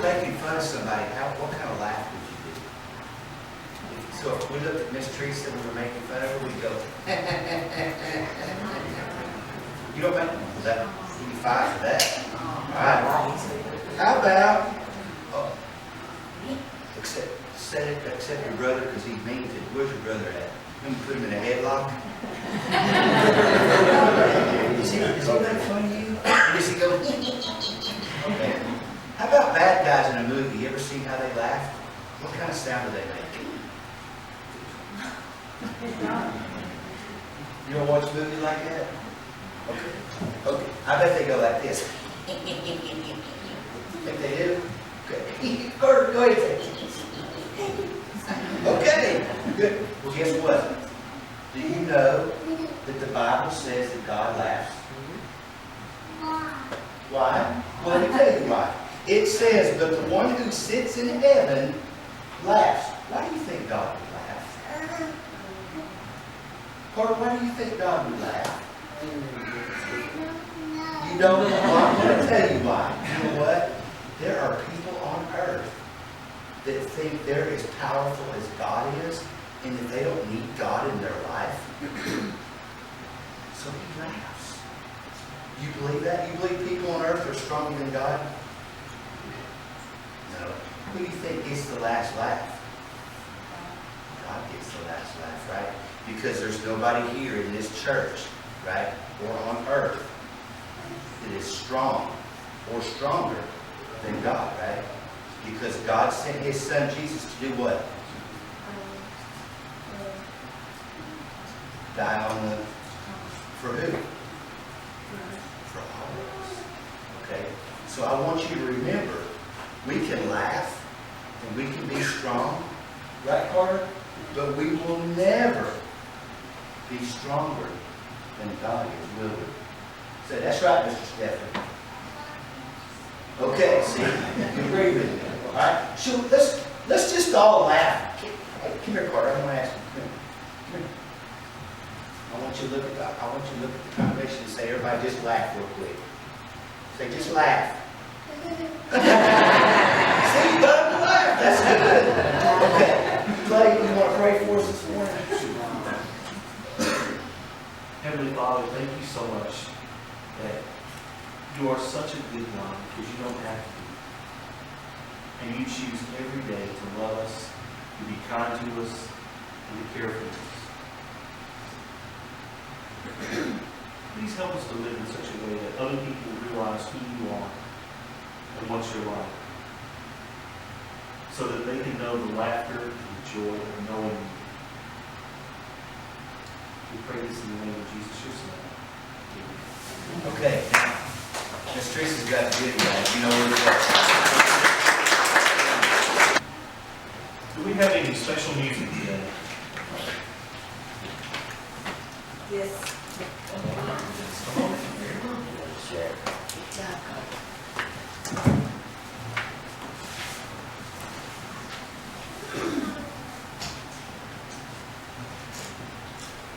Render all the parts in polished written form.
making fun of somebody, what kind of laugh would you do? So if we looked at Miss Teresa and we were making fun of her, we'd go, you don't make that. You can fight for that. All right. How about, except your brother because he's mean to you. Where's your brother at? You put him in a headlock? Does he make fun of you? Does he go, okay. How about bad guys in a movie? You ever seen how they laugh? What kind of sound do they make? You don't watch movies like that? Okay. Okay. I bet they go like this. Think they do? Okay. Go ahead. Okay. Good. Well, guess what? Do you know that the Bible says that God laughs? Why? Well, let me tell you why. It says, but the one who sits in heaven laughs. Why do you think God would laugh? Carter, why do you think God would laugh? You don't know? Well, I'm going to tell you why. You know what? There are people on earth that think they're as powerful as God is, and that they don't need God in their life. So he laughs. You believe that? You believe people on earth are stronger than God? No. Who do you think gets the last laugh? God gets the last laugh, right? Because there's nobody here in this church, right, or on earth that is strong or stronger than God, right? Because God sent His Son Jesus to do what? Die on the... For who? For all of us. Okay? So I want you to remember, we can laugh and we can be strong, right, Carter? But we will never be stronger than God is, will we? So that's right, Mr. Stefan. Okay, see, you agree with me. All right? So let's just all laugh. Hey, come here, Carter. I want to ask you. Come here. I want you to look at the congregation and say, everybody just laugh real quick. Say, just laugh. See, you got to laugh. That's good. Okay. Clay, you want to pray for us this morning? Heavenly Father, thank you so much that you are such a good God because you don't have to be. And you choose every day to love us, to be kind to us, and to care for us. Please help us to live in such a way that other people realize who you are and what you're like, so that they can know the laughter and the joy of knowing you. We pray this in the name of Jesus, your Son. Okay, now, Miss Teresa's got to get it right. You know where to go. Do we have any special music today? Yes.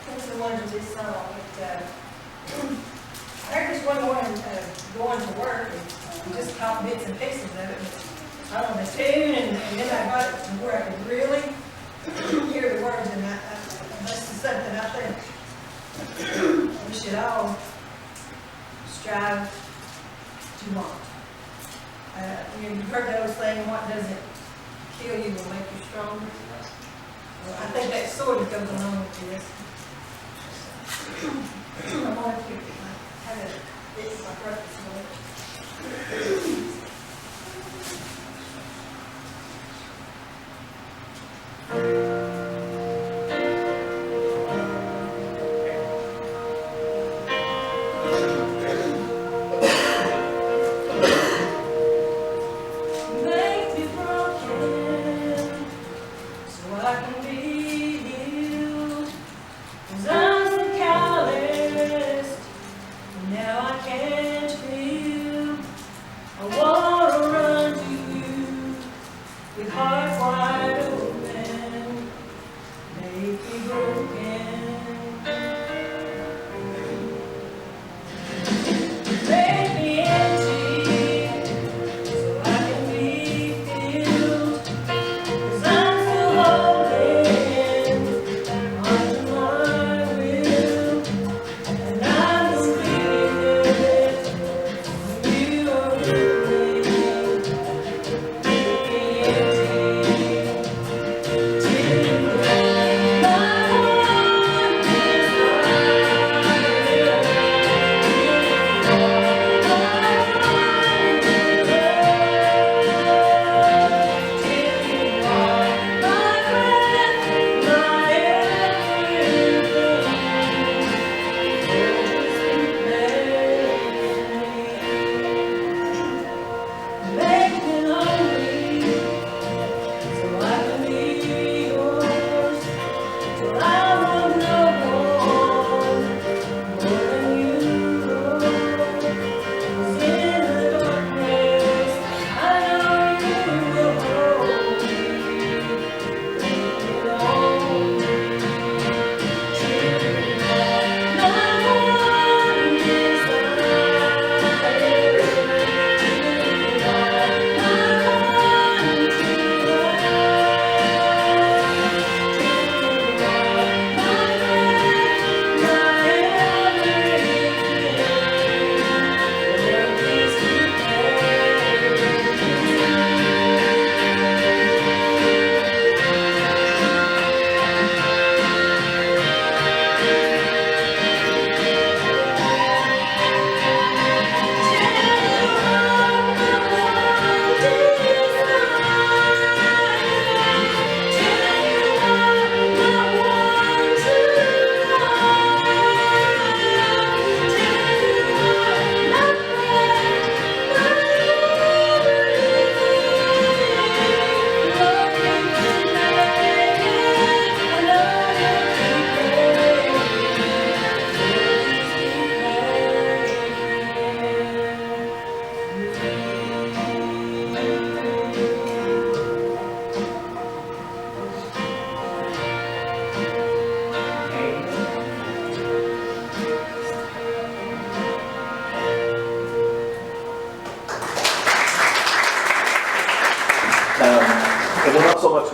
That's the one of this song. I heard this one morning going to work and just caught bits and pieces of it. I don't know the tune, and then I got it to where I could really hear the words, and this is something I think we should all strive to want. You've heard the old saying, what doesn't kill you will make you stronger. Well, I think that sort of goes along with this. I wanted to have this my purpose Make me empty so I can be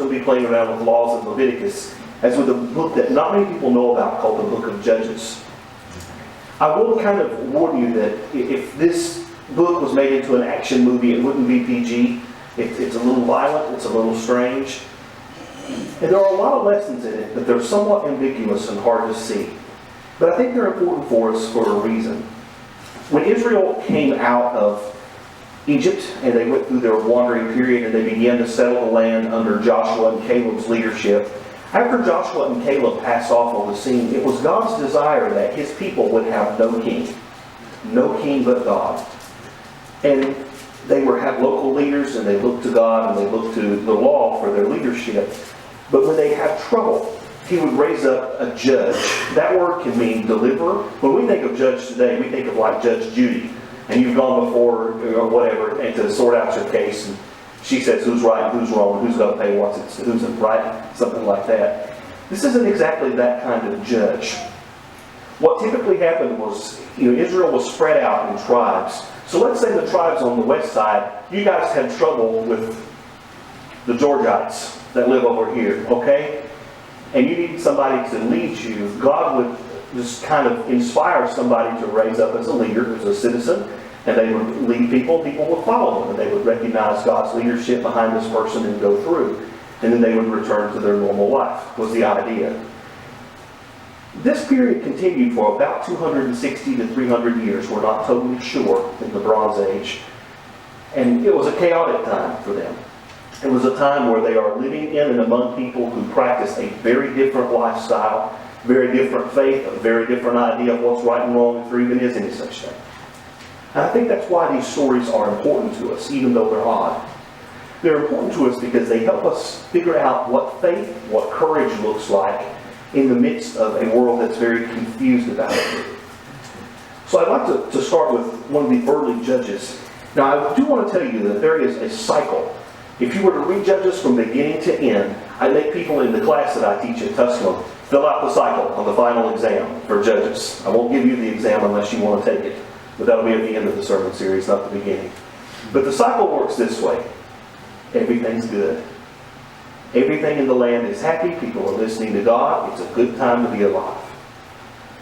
going to be playing around with laws in Leviticus as with a book that not many people know about called the Book of Judges. I will kind of warn you that if this book was made into an action movie, it wouldn't be PG. It's a little violent, it's a little strange. And there are a lot of lessons in it, but they're somewhat ambiguous and hard to see. But I think they're important for us for a reason. When Israel came out of Egypt and they went through their wandering period and they began to settle the land under Joshua and Caleb's leadership, after Joshua and Caleb passed off on the scene, it was God's desire that his people would have no king. No king but God. And they had local leaders and they looked to God and they looked to the law for their leadership. But when they had trouble, he would raise up a judge. That word can mean deliverer. When we think of judge today, we think of like Judge Judy. And you've gone before or whatever and to sort out your case. And she says who's right, who's wrong, who's going to pay who's right, something like that. This isn't exactly that kind of judge. What typically happened was, Israel was spread out in tribes. So let's say the tribes on the west side, you guys had trouble with the Georgites that live over here, okay? And you need somebody to lead you. God would just kind of inspire somebody to raise up as a leader, as a citizen, and they would lead people, people would follow them, and they would recognize God's leadership behind this person and go through. And then they would return to their normal life, was the idea. This period continued for about 260 to 300 years. We're not totally sure in the Bronze Age. And it was a chaotic time for them. It was a time where they are living in and among people who practice a very different lifestyle, very different faith, a very different idea of what's right and wrong, if there even is any such thing. And I think that's why these stories are important to us, even though they're odd. They're important to us because they help us figure out what faith, what courage looks like in the midst of a world that's very confused about it. So I'd like to start with one of the early judges. Now I do want to tell you that there is a cycle. If you were to read Judges from beginning to end, I make people in the class that I teach at Tusculum fill out the cycle on the final exam for Judges. I won't give you the exam unless you want to take it, but that'll be at the end of the sermon series, not the beginning. But the cycle works this way. Everything's good. Everything in the land is happy. People are listening to God. It's a good time to be alive.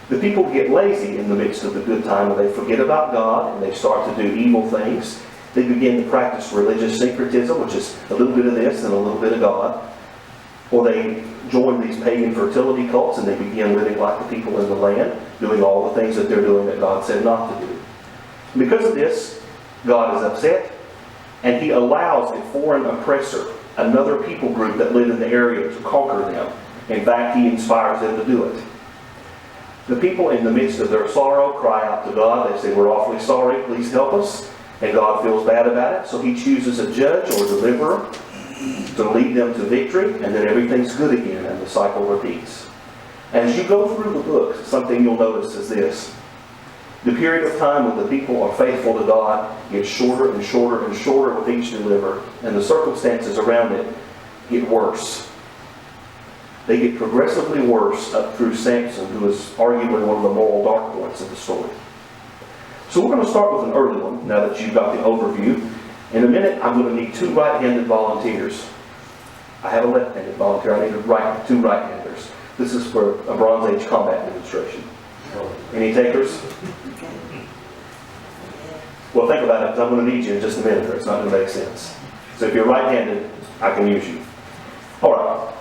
The people get lazy in the midst of the good time and they forget about God and they start to do evil things. They begin to practice religious syncretism, which is a little bit of this and a little bit of God. Or they join these pagan fertility cults and they begin living like the people in the land, doing all the things that they're doing that God said not to do. And because of this, God is upset and he allows a foreign oppressor, another people group that live in the area, to conquer them. In fact, he inspires them to do it. The people in the midst of their sorrow cry out to God. They say, we're awfully sorry, please help us. And God feels bad about it, so he chooses a judge or deliverer to lead them to victory, and then everything's good again, and the cycle repeats. As you go through the book, something you'll notice is this. The period of time when the people are faithful to God gets shorter and shorter and shorter with each deliverer, and the circumstances around it get worse. They get progressively worse up through Samson, who is arguably one of the moral dark points of the story. So we're going to start with an early one, now that you've got the overview. In a minute, I'm going to need 2 right-handed volunteers. I have a left-handed volunteer. I need 2 right-handers. This is for a Bronze Age combat demonstration. Any takers? Well, think about it, because I'm going to need you in just a minute, or it's not going to make sense. So if you're right-handed, I can use you. All right.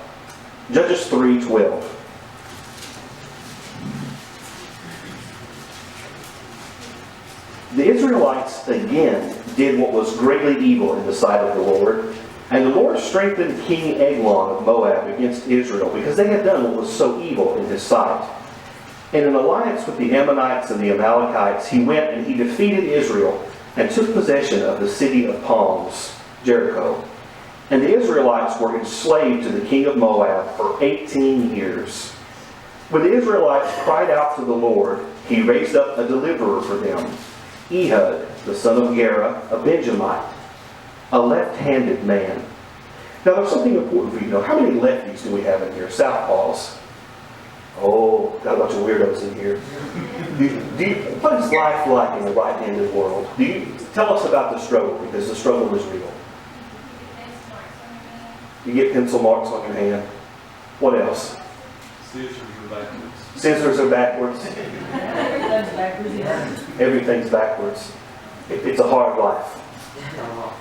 Judges 3:12. The Israelites again did what was greatly evil in the sight of the Lord, and the Lord strengthened King Eglon of Moab against Israel, because they had done what was so evil in his sight. In an alliance with the Ammonites and the Amalekites, he went and he defeated Israel and took possession of the city of palms, Jericho. And the Israelites were enslaved to the king of Moab for 18 years. When the Israelites cried out to the Lord, he raised up a deliverer for them, Ehud, the son of Gera, a Benjamite, a left-handed man. Now there's something important for you to know. How many lefties do we have in here? Southpaws. Oh, got a bunch of weirdos in here. What is life like in the right-handed world? Tell us about the struggle, because the struggle is real. You get pencil marks on your hand. What else? Scissors are backwards. Scissors are backwards. Everything's backwards, yeah. Everything's backwards. It's a hard life.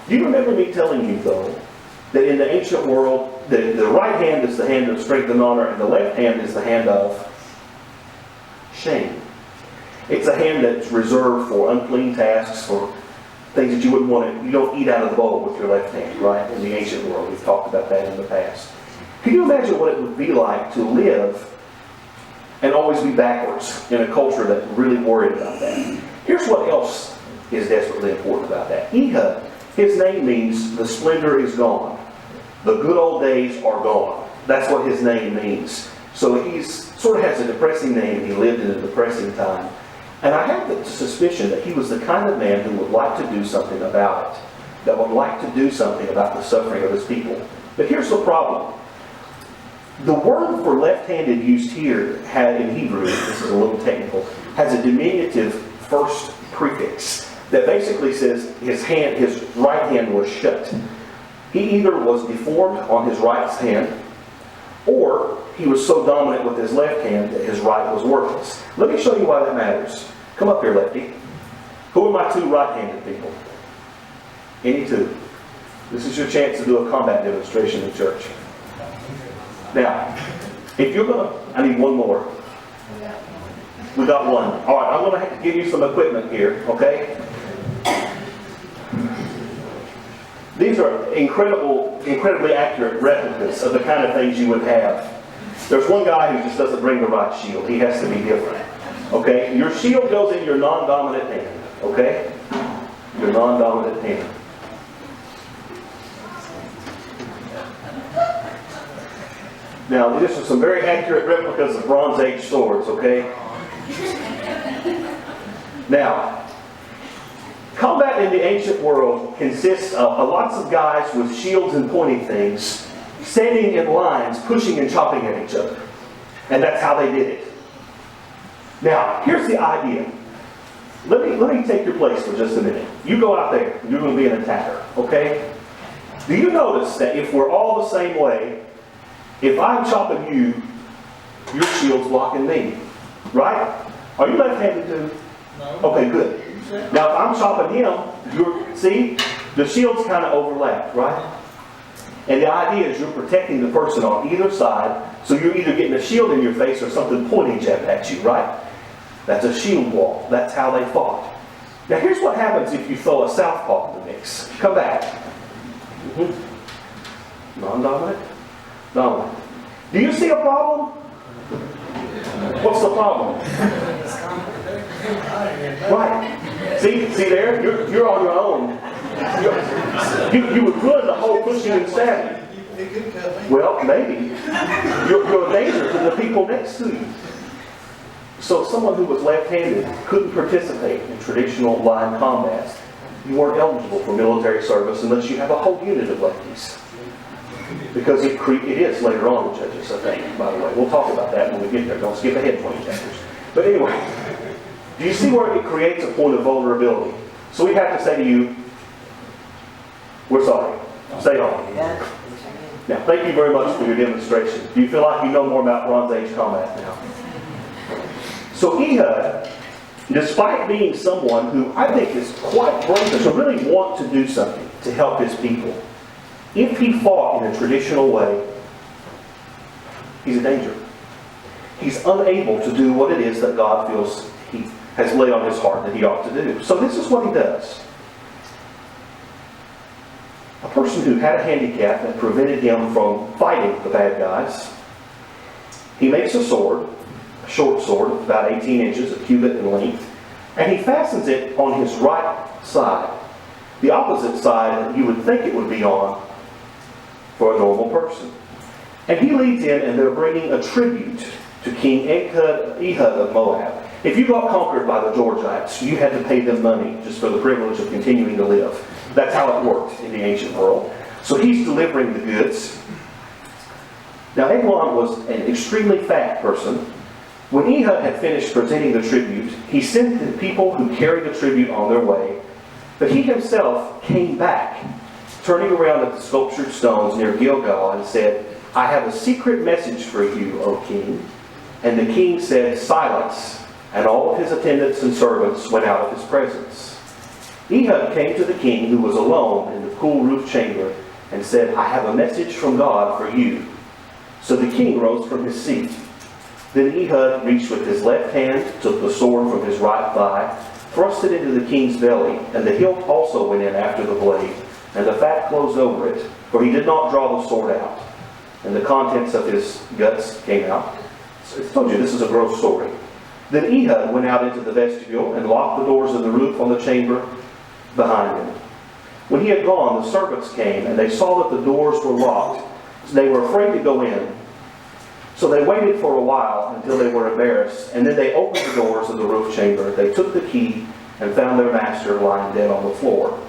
Do you remember me telling you, though, that in the ancient world, the right hand is the hand of strength and honor, and the left hand is the hand of shame? It's a hand that's reserved for unclean tasks, for things that you wouldn't want to. You don't eat out of the bowl with your left hand, right? In the ancient world, we've talked about that in the past. Can you imagine what it would be like to live and always be backwards in a culture that really worried about that? Here's what else is desperately important about that. Ehud, his name means the splendor is gone. The good old days are gone. That's what his name means. So he's sort of has a depressing name. He lived in a depressing time. And I have the suspicion that he was the kind of man who would like to do something about it. That would like to do something about the suffering of his people. But here's the problem. The word for left-handed used here in Hebrew, this is a little technical, has a diminutive first prefix that basically says his right hand was shut. He either was deformed on his right hand, or he was so dominant with his left hand that his right was worthless. Let me show you why that matters. Come up here, Lefty. Who are my two right-handed people? Any two. This is your chance to do a combat demonstration in church. Now, if you're going to... I need one more. We got one. All right, I'm going to have to give you some equipment here, okay? These are incredibly accurate replicas of the kind of things you would have. There's one guy who just doesn't bring the right shield. He has to be different. Okay? Your shield goes in your non-dominant hand. Okay? Your non-dominant hand. Now, these are some very accurate replicas of Bronze Age swords, okay? Now, combat in the ancient world consists of lots of guys with shields and pointy things standing in lines, pushing and chopping at each other. And that's how they did it. Now, here's the idea. Let me take your place for just a minute. You go out there. You're going to be an attacker, okay? Do you notice that if we're all the same way, if I'm chopping you, your shield's blocking me, right? Are you left-handed too? No. Okay, good. Now, if I'm chopping him, see, the shields kind of overlap, right? And the idea is you're protecting the person on either side, so you're either getting a shield in your face or something pointing at you, right? That's a shield wall. That's how they fought. Now, here's what happens if you throw a southpaw in the mix. Come back. Non-dominant? Dominant. Do you see a problem? What's the problem? Right. See there? You're on your own. You would ruin the whole pushing and stabbing. Well, maybe. You're a danger to the people next to you. So someone who was left-handed couldn't participate in traditional line combats. You weren't eligible for military service unless you have a whole unit of lefties. Because it is later on in Judges, I think, by the way. We'll talk about that when we get there. Don't skip ahead 20 chapters. But anyway, do you see where it creates a point of vulnerability? So we have to say to you, we're sorry. Stay on. Now, thank you very much for your demonstration. Do you feel like you know more about Bronze Age combat now? So Ehud, despite being someone who I think is quite brave, to really want to do something to help his people, if he fought in a traditional way, he's a danger. He's unable to do what it is that God feels he has laid on his heart that he ought to do. So this is what he does. A person who had a handicap that prevented him from fighting the bad guys, he makes a sword, a short sword, about 18 inches, a cubit in length, and he fastens it on his right side, the opposite side that you would think it would be on for a normal person. And he leads in, and they're bringing a tribute to King Ehud of Moab. If you got conquered by the Georgites, you had to pay them money just for the privilege of continuing to live. That's how it worked in the ancient world. So he's delivering the goods. Now Eglon was an extremely fat person. When Ehud had finished presenting the tribute, he sent the people who carried the tribute on their way, but he himself came back turning around at the sculptured stones near Gilgal, and said, I have a secret message for you, O king. And the king said, Silence. And all of his attendants and servants went out of his presence. Ehud came to the king, who was alone in the cool roof chamber, and said, I have a message from God for you. So the king rose from his seat. Then Ehud reached with his left hand, took the sword from his right thigh, thrust it into the king's belly, and the hilt also went in after the blade, and the fat closed over it, for he did not draw the sword out. And the contents of his guts came out. So I told you, this is a gross story. Then Ehud went out into the vestibule and locked the doors of the roof on the chamber behind him. When he had gone, the servants came, and they saw that the doors were locked. So they were afraid to go in. So they waited for a while until they were embarrassed, and then they opened the doors of the roof chamber. They took the key and found their master lying dead on the floor.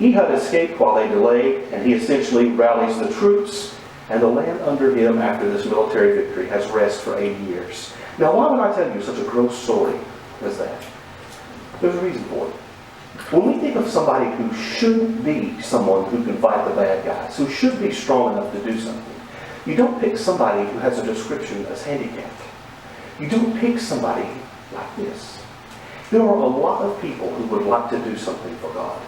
Ehud escaped while they delayed, and he essentially rallies the troops, and the land under him after this military victory has rest for 80 years. Now, why would I tell you such a gross story as that? There's a reason for it. When we think of somebody who should be someone who can fight the bad guys, who should be strong enough to do something, you don't pick somebody who has a description as handicapped. You don't pick somebody like this. There are a lot of people who would like to do something for God.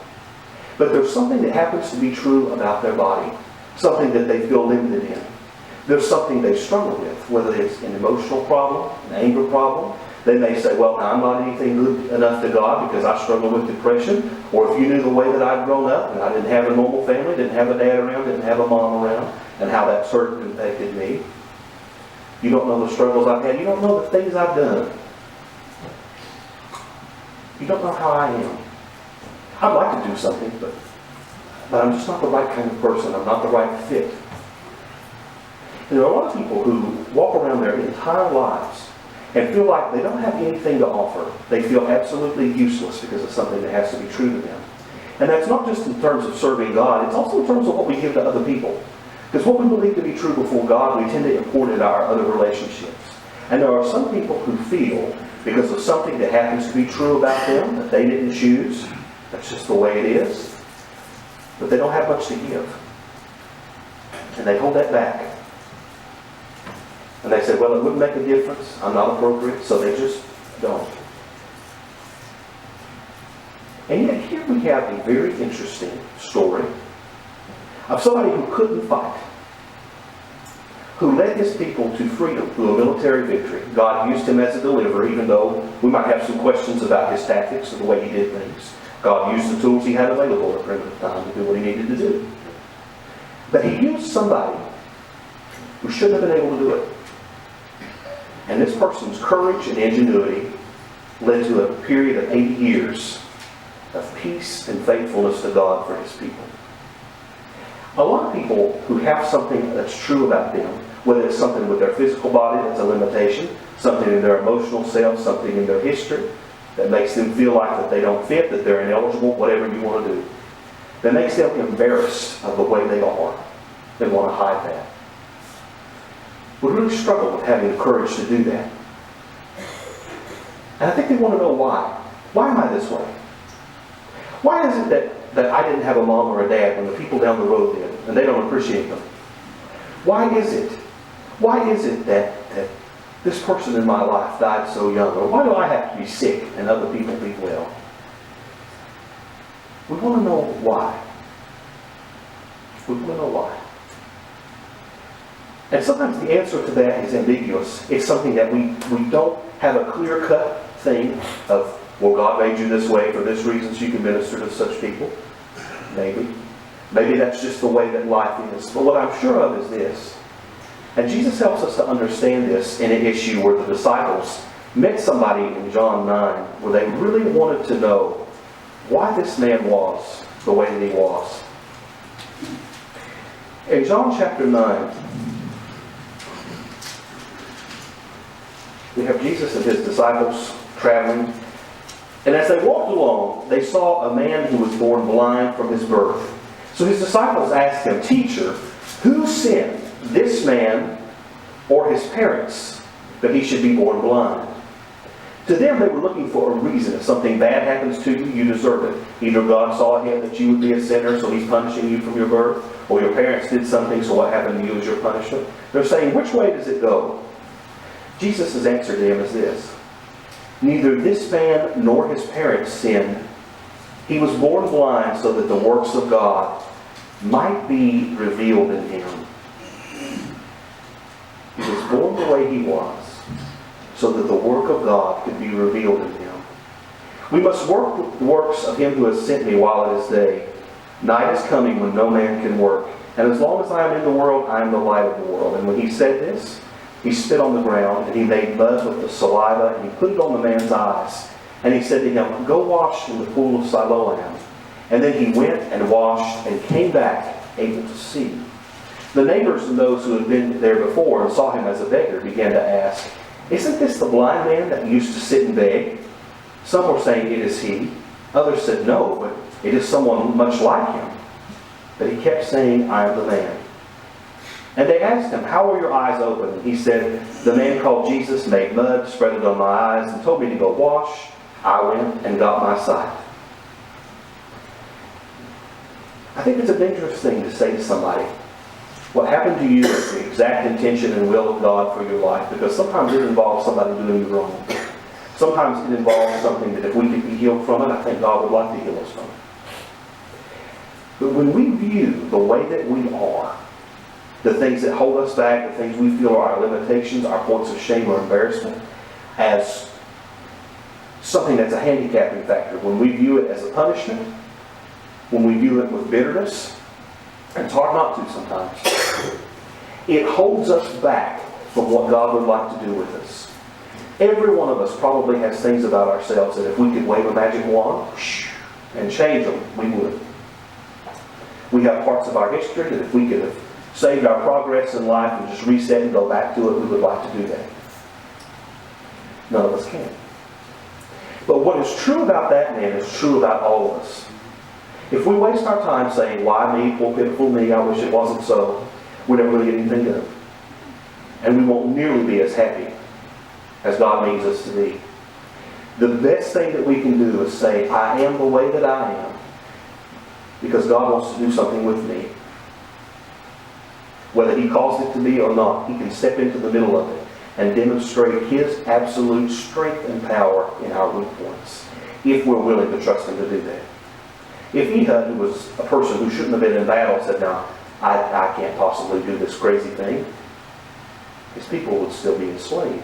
But there's something that happens to be true about their body, something that they feel limited in. There's something they struggle with, whether it's an emotional problem, an anger problem. They may say, well, I'm not anything good enough to God because I struggle with depression. Or if you knew the way that I'd grown up, and I didn't have a normal family, didn't have a dad around, didn't have a mom around, and how that hurt and impacted me. You don't know the struggles I've had. You don't know the things I've done. You don't know how I am. I'd like to do something, but I'm just not the right kind of person. I'm not the right fit. And there are a lot of people who walk around their entire lives and feel like they don't have anything to offer. They feel absolutely useless because of something that has to be true to them. And that's not just in terms of serving God, it's also in terms of what we give to other people. Because what we believe to be true before God, we tend to import into our other relationships. And there are some people who feel, because of something that happens to be true about them, that they didn't choose, that's just the way it is, but they don't have much to give. And they hold that back. And they say, well, it wouldn't make a difference. I'm not appropriate, so they just don't. And yet here we have a very interesting story of somebody who couldn't fight, who led his people to freedom through a military victory. God used him as a deliverer, even though we might have some questions about his tactics or the way he did things. God used the tools he had available at primitive time to do what he needed to do. But he used somebody who shouldn't have been able to do it. And this person's courage and ingenuity led to a period of 80 years of peace and faithfulness to God for his people. A lot of people who have something that's true about them, whether it's something with their physical body that's a limitation, something in their emotional self, something in their history that makes them feel like that they don't fit, that they're ineligible, whatever you want to do, that makes them embarrassed of the way they are. They want to hide that. We really struggle with having the courage to do that. And I think they want to know why. Why am I this way? Why is it that I didn't have a mom or a dad when the people down the road did, and they don't appreciate them? Why is it? Why is it that this person in my life died so young? Or why do I have to be sick and other people be well? We want to know why. We want to know why. And sometimes the answer to that is ambiguous. It's something that we don't have a clear-cut thing of, well, God made you this way for this reason so you can minister to such people. Maybe. Maybe that's just the way that life is. But what I'm sure of is this. And Jesus helps us to understand this in an issue where the disciples met somebody in John 9 where they really wanted to know why this man was the way that he was. In John chapter 9, we have Jesus and his disciples traveling. And as they walked along, they saw a man who was born blind from his birth. So his disciples asked him, Teacher, who sinned, this man or his parents, that he should be born blind? To them, they were looking for a reason. If something bad happens to you, you deserve it. Either God saw ahead that you would be a sinner, so He's punishing you from your birth, or your parents did something, so what happened to you is your punishment. They're saying, which way does it go? Jesus' answer to them is this: neither this man nor his parents sinned. He was born blind so that the works of God might be revealed in him. He was born the way he was so that the work of God could be revealed in him. We must work the works of Him who has sent me while it is day. Night is coming when no man can work. And as long as I am in the world, I am the light of the world. And when he said this, he spit on the ground, and he made mud with the saliva, and he put it on the man's eyes. And he said to him, go wash in the pool of Siloam. And then he went and washed and came back able to see. The neighbors and those who had been there before and saw him as a beggar began to ask, isn't this the blind man that used to sit and beg? Some were saying, it is he. Others said, no, but it is someone much like him. But he kept saying, I am the man. And they asked him, how were your eyes open? And he said, the man called Jesus made mud, spread it on my eyes, and told me to go wash. I went and got my sight. I think it's a dangerous thing to say to somebody, what happened to you is the exact intention and will of God for your life, because sometimes it involves somebody doing you wrong. Sometimes it involves something that if we could be healed from it, I think God would like to heal us from it. But when we view the way that we are, the things that hold us back, the things we feel are our limitations, our points of shame or embarrassment, as something that's a handicapping factor, when we view it as a punishment, when we view it with bitterness, and it's hard not to sometimes, it holds us back from what God would like to do with us. Every one of us probably has things about ourselves that if we could wave a magic wand and change them, we would. We have parts of our history that if we could have saved our progress in life and just reset and go back to it, we would like to do that. None of us can. But what is true about that man is true about all of us. If we waste our time saying, why me, poor pitiful me, I wish it wasn't so, we're never going to get anything done. And we won't nearly be as happy as God needs us to be. The best thing that we can do is say, I am the way that I am, because God wants to do something with me. Whether He calls it to be or not, He can step into the middle of it and demonstrate His absolute strength and power in our weak points, if we're willing to trust Him to do that. If Ehud, who was a person who shouldn't have been in battle, said, now, I can't possibly do this crazy thing, his people would still be enslaved.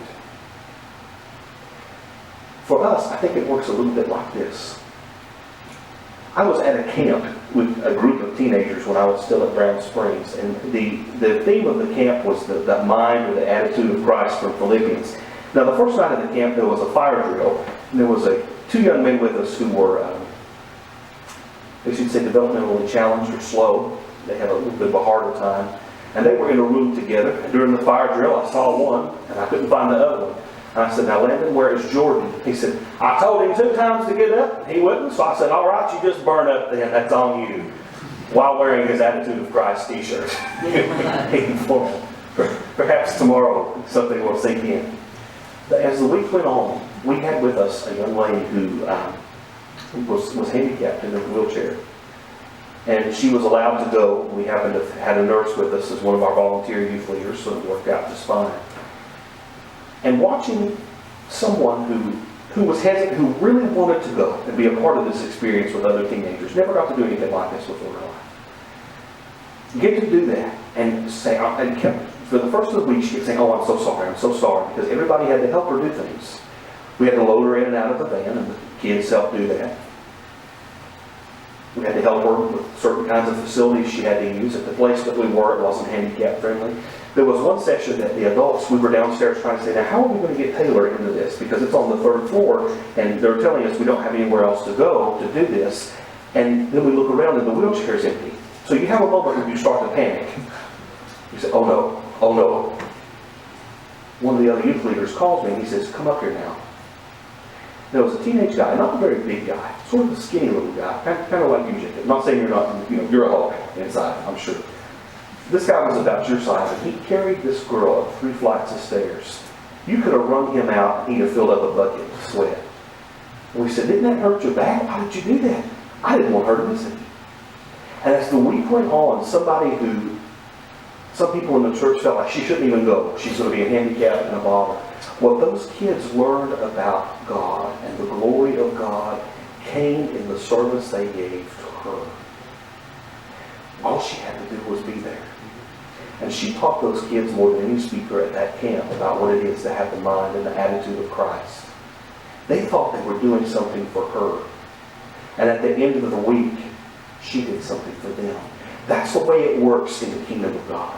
For us, I think it works a little bit like this. I was at a camp with a group of teenagers when I was still at Brown Springs, and the theme of the camp was the mind or the attitude of Christ from Philippians. Now, the first night of the camp, there was a fire drill, and there was two young men with us who were, I should say, developmentally challenged or slow. They had a little bit of a harder time. And they were in a room together. And during the fire drill, I saw one, and I couldn't find the other one. And I said, now, Landon, where is Jordan? He said, I told him 2 times to get up. He wouldn't. So I said, all right, you just burn up then. That's on you. While wearing his Attitude of Christ t-shirt. Perhaps tomorrow something will sink in. But as the week went on, we had with us a young lady who was handicapped in a wheelchair. And she was allowed to go. We happened to have had a nurse with us as one of our volunteer youth leaders, so it worked out just fine. And watching someone who was hesitant, who really wanted to go and be a part of this experience with other teenagers, never got to do anything like this before in her life. Get to do that and say, and kept, for the first of the week, she kept saying, oh, I'm so sorry, because everybody had to help her do things. We had to load her in and out of the van, and the kids helped do that. We had to help her with certain kinds of facilities she had to use. At the place that we were, it wasn't handicap friendly. There was one session that the adults, we were downstairs trying to say, now how are we going to get Taylor into this? Because it's on the 3rd floor, and they're telling us we don't have anywhere else to go to do this. And then we look around and the wheelchair is empty. So you have a moment where you start to panic. You say, oh no. One of the other youth leaders calls me and he says, come up here now. There was a teenage guy, not a very big guy, sort of a skinny little guy, kind of like you, Jacob. I'm not saying you're not, you're a Hulk inside, I'm sure. This guy was about your size, and he carried this girl up 3 flights of stairs. You could have wrung him out and he'd have filled up a bucket of sweat. And we said, didn't that hurt your back? Why did you do that? I didn't want her to miss it. And as the week went on, some people in the church felt like she shouldn't even go. She's going to be a handicap and a bother. Well, those kids learned about God, and the glory of God came in the service they gave to her. All she had to do was be there. And she taught those kids more than any speaker at that camp about what it is to have the mind and the attitude of Christ. They thought they were doing something for her. And at the end of the week, she did something for them. That's the way it works in the kingdom of God.